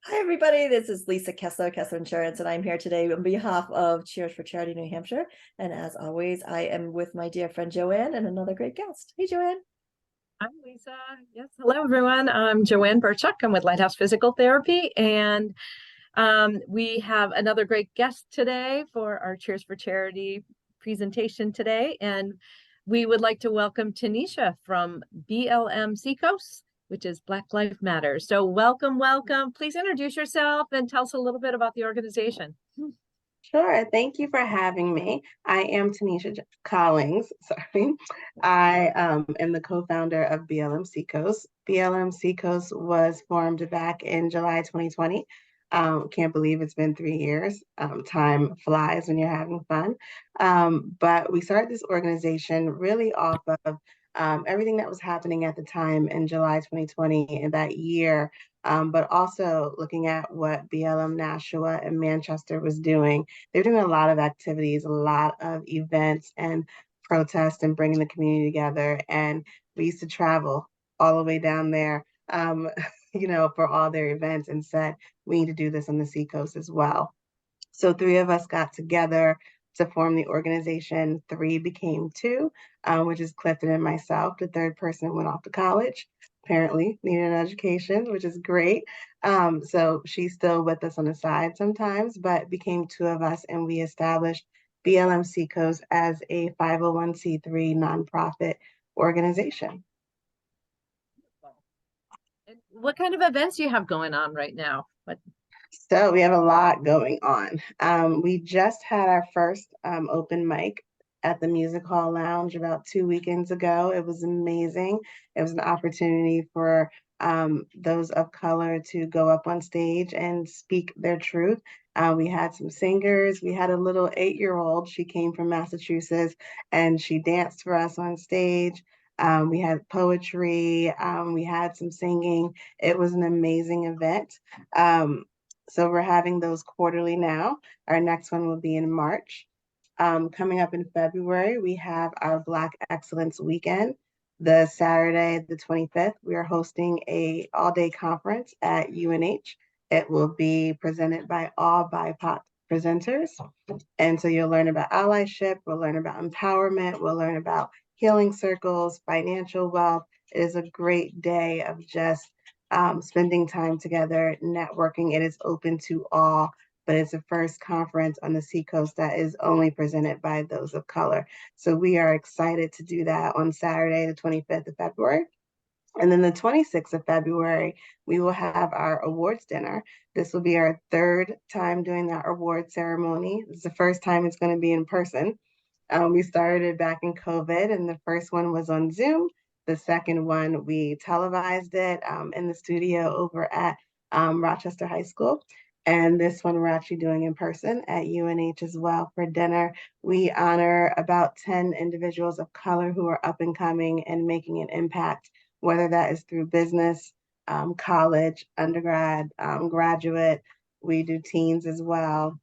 Hi, everybody. This is Lisa Keslar, Keslar Insurance, and I'm here today on behalf of Cheers for Charity New Hampshire. And as always, I am with my dear friend JoAnn and another great guest. Hey, JoAnn. I'm Lisa. Yes, hello everyone. I'm JoAnn Burchuk. I'm with Lighthouse Physical Therapy, and we have another great guest today for our Cheers for Charity presentation today. And we would like to welcome Tanisha from BLM Seacoast, which is Black Lives Matter. So welcome, welcome. Please introduce yourself and tell us a little bit about the organization. Sure. Thank you for having me. I am Tanisha Collins. Sorry. I am the co-founder of BLM Seacoast. BLM Seacoast was formed back in July 2020. Can't believe it's been 3 years. Time flies when you're having fun. But we started this organization really off of everything that was happening at the time in July 2020 in that year. But also looking at what BLM Nashua and Manchester was doing. They're doing a lot of activities, a lot of events and protests and bringing the community together. And we used to travel all the way down there, for all their events and said, we need to do this on the Seacoast as well. So three of us got together to form the organization. Three became two, which is Clifton and myself. The third person went off to college, apparently needed an education, which is great. So she's still with us on the side sometimes, but became two of us, and we established BLM Seacoast as a 501c3 nonprofit organization. And what kind of events do you have going on right now? So we have a lot going on. We just had our first open mic at the Music Hall Lounge about 2 weekends ago. It was amazing. It was an opportunity for those of color to go up on stage and speak their truth. We had some singers. We had a little 8-year-old. She came from Massachusetts and she danced for us on stage. We had poetry. We had some singing. It was an amazing event. So we're having those quarterly now. Our next one will be in March. Coming up in February, we have our Black Excellence Weekend. The Saturday, the 25th, we are hosting a all-day conference at UNH. It will be presented by all BIPOC presenters. And so you'll learn about allyship, we'll learn about empowerment, we'll learn about healing circles, financial wealth. It is a great day of just spending time together, networking. It is open to all, but it's the first conference on the Seacoast that is only presented by those of color. So we are excited to do that on Saturday, the 25th of February. And then the 26th of February, we will have our awards dinner. This will be our third time doing that award ceremony. It's the first time it's going to be in person. We started it back in COVID, and the first one was on Zoom. The second one, we televised it in the studio over at Rochester High School. And this one we're actually doing in person at UNH as well for dinner. We honor about 10 individuals of color who are up and coming and making an impact, whether that is through business, college, undergrad, graduate. We do teens as well,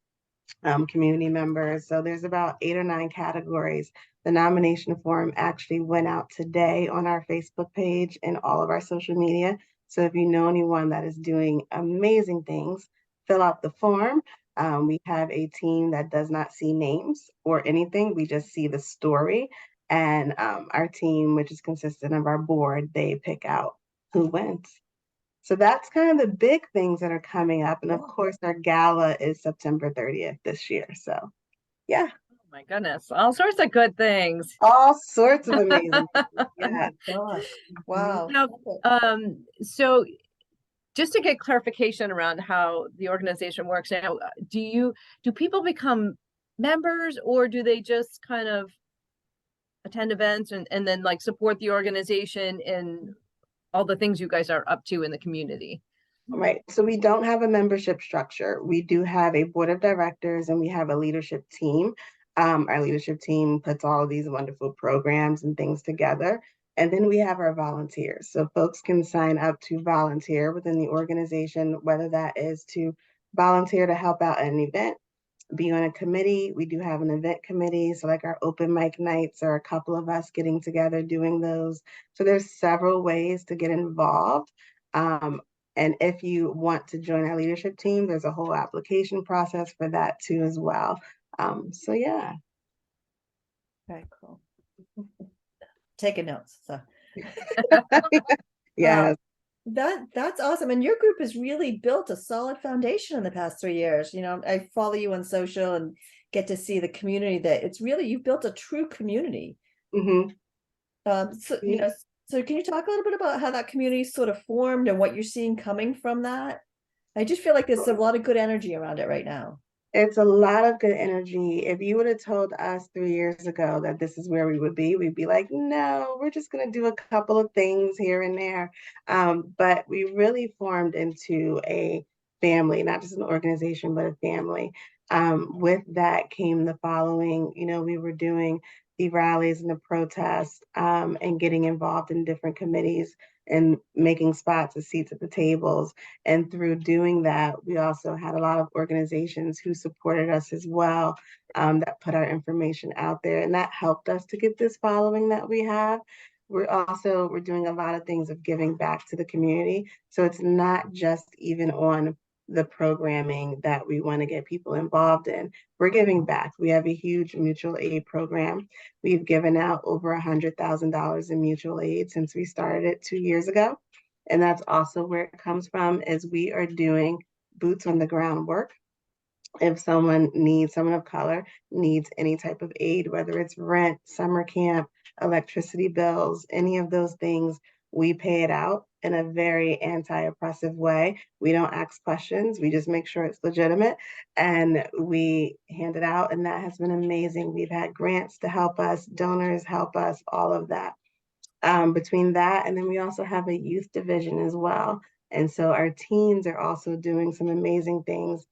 community members. So there's about 8 or 9 categories. The nomination form actually went out today on our Facebook page and all of our social media. So if you know anyone that is doing amazing things, fill out the form. We have a team that does not see names or anything. We just see the story. And our team, which is consistent of our board, they pick out who wins. So that's kind of the big things that are coming up. And of course, our gala is September 30th this year. So yeah. Oh my goodness, all sorts of good things. All sorts of amazing things. Yeah. Gosh. Wow. Now, so just to get clarification around how the organization works now, do people become members, or do they just kind of attend events and then like support the organization in all the things you guys are up to in the community? Right. So we don't have a membership structure. We do have a board of directors and we have a leadership team. Our leadership team puts all of these wonderful programs and things together. And then we have our volunteers. So folks can sign up to volunteer within the organization, whether that is to volunteer to help out at an event, be on a committee. We do have an event committee. So like our open mic nights are a couple of us getting together doing those. So there's several ways to get involved. And if you want to join our leadership team, there's a whole application process for that too as well. So yeah. Very cool. Taking notes. So Yeah. that's awesome. And your group has really built a solid foundation in the past 3 years. You know, I follow you on social and get to see the community that it's really, you've built a true community. Mm-hmm. So, you know, so can you talk a little bit about how that community sort of formed and what you're seeing coming from that? I just feel like there's a lot of good energy around it right now. It's a lot of good energy. If you would have told us 3 years ago that this is where we would be, we'd be like, no, we're just going to do a couple of things here and there. But we really formed into a family, not just an organization, but a family. With that came the following, you know, we were doing the rallies and the protests, and getting involved in different committees and making spots and seats at the tables. And through doing that, we also had a lot of organizations who supported us as well, that put our information out there. And that helped us to get this following that we have. We're doing a lot of things of giving back to the community. So it's not just even on the programming that we want to get people involved in. We're giving back. We have a huge mutual aid program. We've given out over $100,000 in mutual aid since we started it 2 years ago. And that's also where it comes from, is we are doing boots on the ground work. If someone of color needs any type of aid, whether it's rent, summer camp, electricity bills, any of those things, we pay it out in a very anti-oppressive way. We don't ask questions. We just make sure it's legitimate and we hand it out. And that has been amazing. We've had grants to help us, donors help us, all of that. Between that, and then we also have a youth division as well. And so our teens are also doing some amazing things.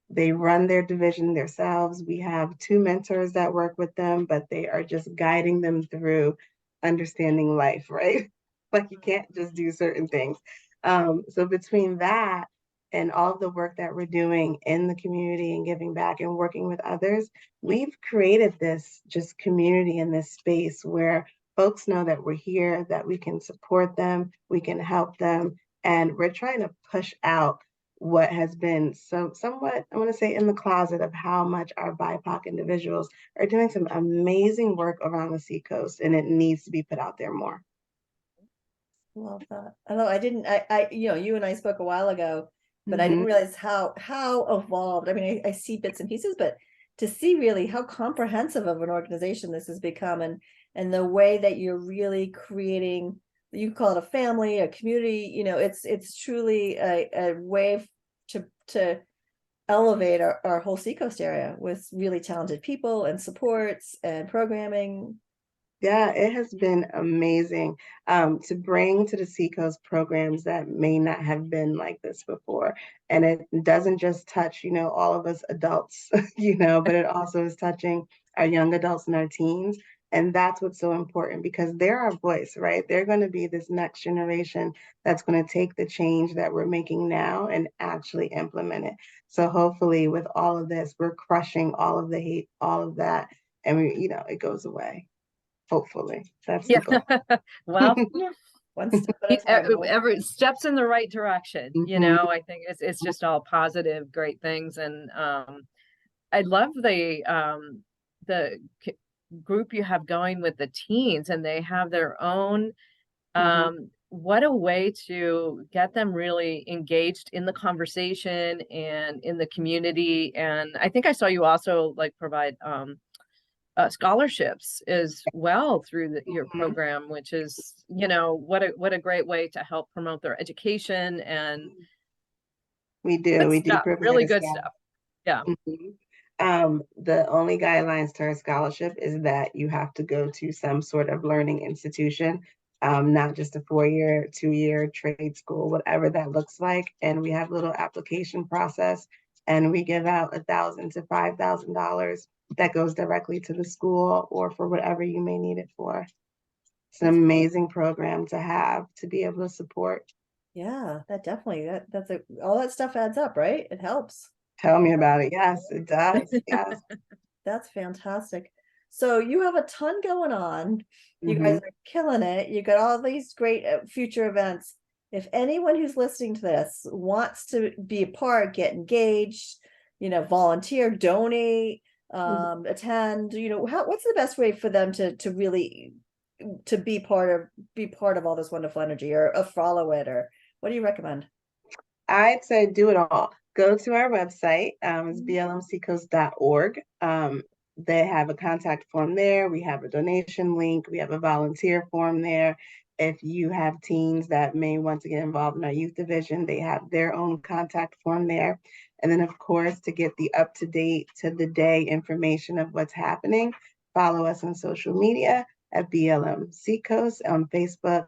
They run their division themselves. We have 2 mentors that work with them, but they are just guiding them through understanding life, right? Like you can't just do certain things. So between that and all of the work that we're doing in the community and giving back and working with others, we've created this just community in this space where folks know that we're here, that we can support them, we can help them, and we're trying to push out what has been somewhat, I want to say, in the closet of how much our BIPOC individuals are doing some amazing work around the Seacoast, and it needs to be put out there more. Love that. I didn't, you know, you and I spoke a while ago, but I Mm-hmm. didn't realize how evolved. I mean, I see bits and pieces, but to see really how comprehensive of an organization this has become, and the way that you're really creating, you call it a family, a community, you know, it's truly a way to elevate our whole Seacoast area with really talented people and supports and programming. Yeah, it has been amazing, to bring to the Seacoast programs that may not have been like this before. And it doesn't just touch, you know, all of us adults, you know, but it also is touching our young adults and our teens. And that's what's so important, because they're our voice, right? They're going to be this next generation that's going to take the change that we're making now and actually implement it. So hopefully with all of this, we're crushing all of the hate, all of that, and you know, it goes away. Hopefully, that's the goal. Yeah. Well, One step at a time. every steps in the right direction. You Mhm. know, I think it's just all positive, great things. And I love the group you have going with the teens, and they have their own, what a way to get them really engaged in the conversation and in the community. And I think I saw you also like provide scholarships as well through your program, which is, you know, what a great way to help promote their education. And We do stuff, provide really a good scholarship. stuff. Yeah. The only guidelines to our scholarship is that you have to go to some sort of learning institution, not just a 4-year, 2-year trade school, whatever that looks like. And we have a little application process, and we give out $1,000 to $5,000 that goes directly to the school or for whatever you may need it for. It's an amazing program to have, to be able to support. Yeah, that definitely, that's all that stuff adds up, right? It helps. Tell me about it. Yes, it does. Yes. That's fantastic. So you have a ton going on. You guys Mhm. are killing it. You got all these great future events. if anyone who's listening to this wants to be a part, get engaged, volunteer, donate, attend, what's the best way for them to really to be part of all this wonderful energy, or follow it, or what do you recommend? I'd say do it all. Go to our website, it's blmseacoast.org. They have a contact form there. We have a donation link. We have a volunteer form there. If you have teens that may want to get involved in our youth division, they have their own contact form there. And then, of course, to get the up-to-date, to-the-day information of what's happening, follow us on social media at BLM Seacoast on Facebook,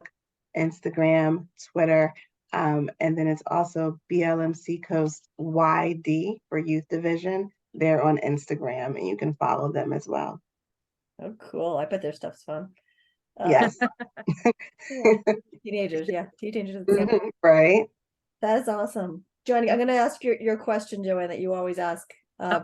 Instagram, Twitter. And then it's also BLM Seacoast YD for Youth Division. They're on Instagram, and you can follow them as well. Oh, cool. I bet their stuff's fun. Yes. Yeah. Teenagers, yeah. Teenagers. Right. That is awesome. JoAnn, I'm going to ask your question, JoAnn, that you always ask. Which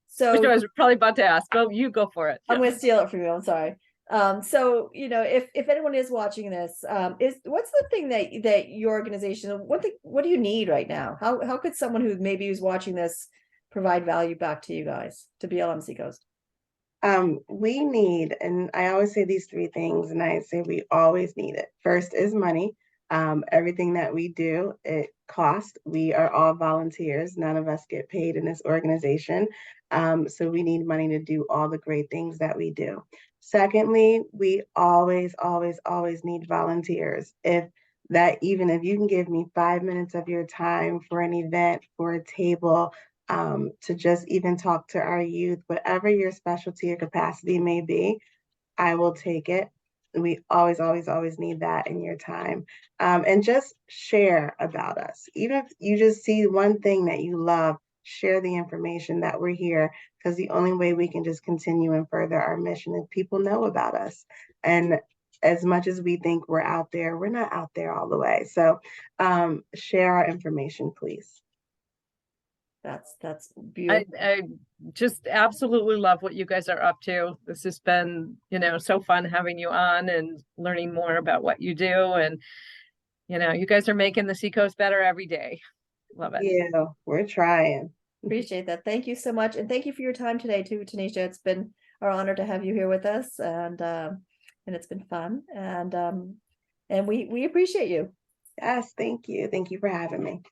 So I was probably about to ask. Go, you go for it. I'm going to steal it from you. I'm sorry. So if anyone is watching this, what's the thing that your organization, what do you need right now? How could someone who's watching this provide value back to you guys, to BLM Seacoast? We need, and I always say these three things, and I say we always need it. First is money. Everything that we do, it costs. We are all volunteers. None of us get paid in this organization. So we need money to do all the great things that we do. Secondly, we always, always, always need volunteers. Even if you can give me 5 minutes of your time for an event, for a table, to just even talk to our youth, whatever your specialty or capacity may be, I will take it. We always, always, always need that in your time. And just share about us. Even if you just see one thing that you love, share the information that we're here, because the only way we can just continue and further our mission is people know about us. And as much as we think we're out there, we're not out there all the way. So share our information, please. That's beautiful. I just absolutely love what you guys are up to. This has been, so fun having you on and learning more about what you do. And, you guys are making the Seacoast better every day. Love it. Yeah, we're trying. Appreciate that. Thank you so much. And thank you for your time today too, Tanisha. It's been our honor to have you here with us, and it's been fun. And we appreciate you. Yes, thank you. Thank you for having me.